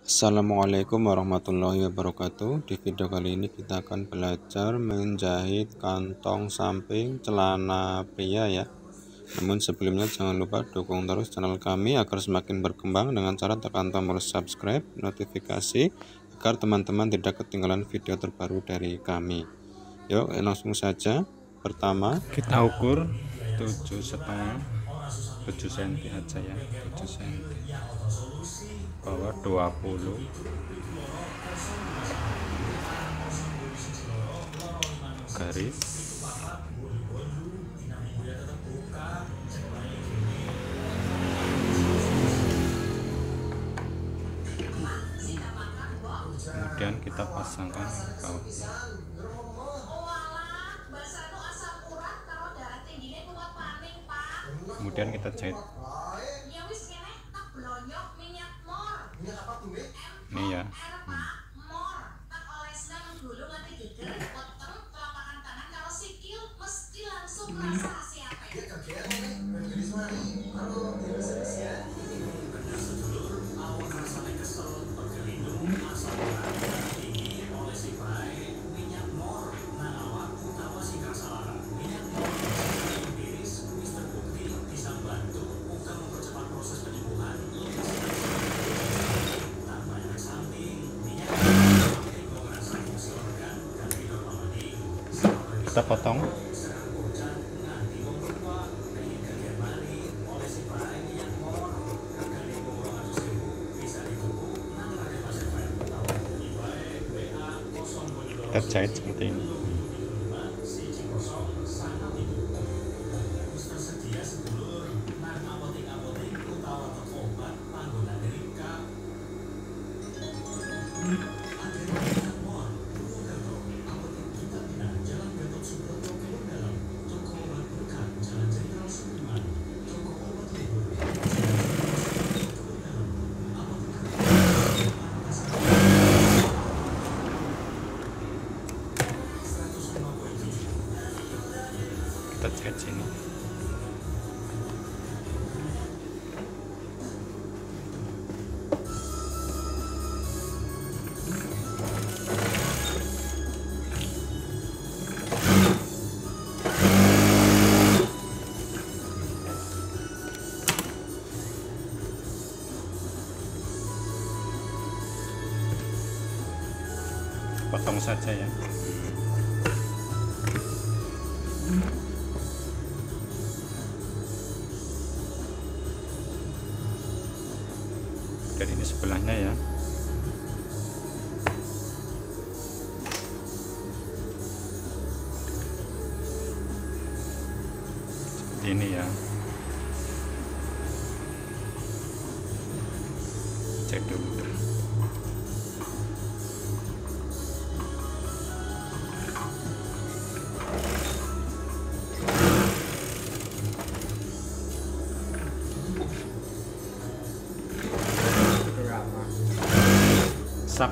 Assalamualaikum warahmatullahi wabarakatuh. Di video kali ini kita akan belajar menjahit kantong samping celana pria ya. Namun sebelumnya jangan lupa dukung terus channel kami agar semakin berkembang dengan cara tekan tombol subscribe, notifikasi agar teman-teman tidak ketinggalan video terbaru dari kami. Yuk langsung saja. Pertama Kita ukur 7,5 7 cm aja ya, 7 cm bawah 20 garis. Kemudian kita pasangkan ke bawah. Kemudian kita jahit ini ya. Kita potong. Kita jahit seperti ini. Kita jahit sini. Potong saja ya. Dari ini sebelahnya ya. Seperti ini ya. Cek dulu. Sak.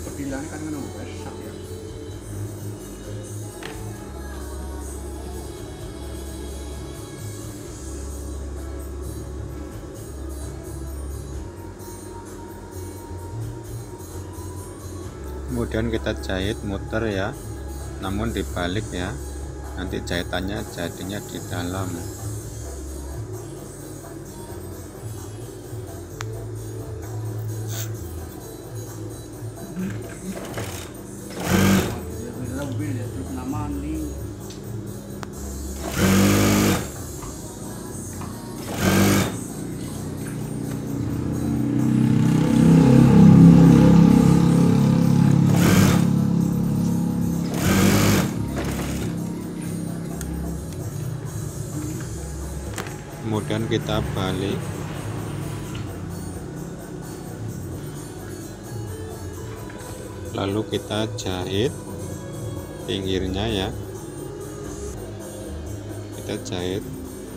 Perbilang kan menunggu sak ya. Kemudian kita jahit muter ya, namun dibalik ya. Nanti jahitannya jadinya di dalam. Kemudian kita balik. Lalu kita jahit pinggirnya ya. Kita jahit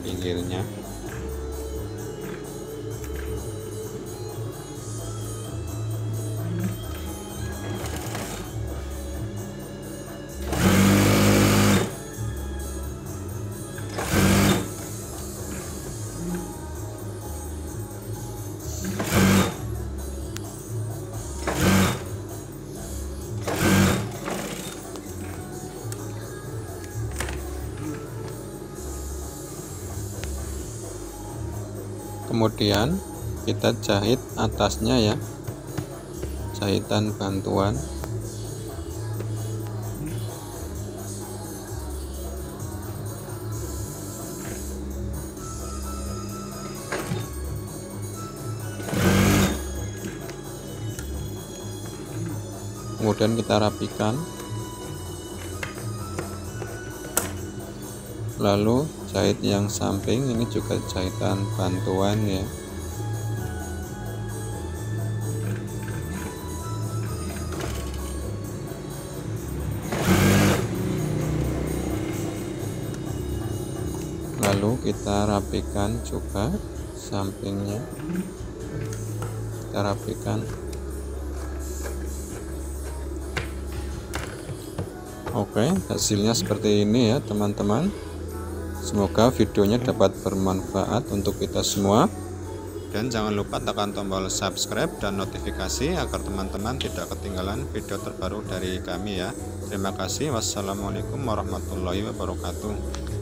pinggirnya. Kemudian kita jahit atasnya ya, jahitan bantuan. Kemudian kita rapikan, lalu jahit yang samping, ini juga jahitan bantuan ya. Lalu kita rapikan juga sampingnya, kita rapikan. Oke, hasilnya seperti ini ya teman-teman. Semoga videonya dapat bermanfaat untuk kita semua. Dan jangan lupa tekan tombol subscribe dan notifikasi agar teman-teman tidak ketinggalan video terbaru dari kami ya. Terima kasih. Wassalamualaikum warahmatullahi wabarakatuh.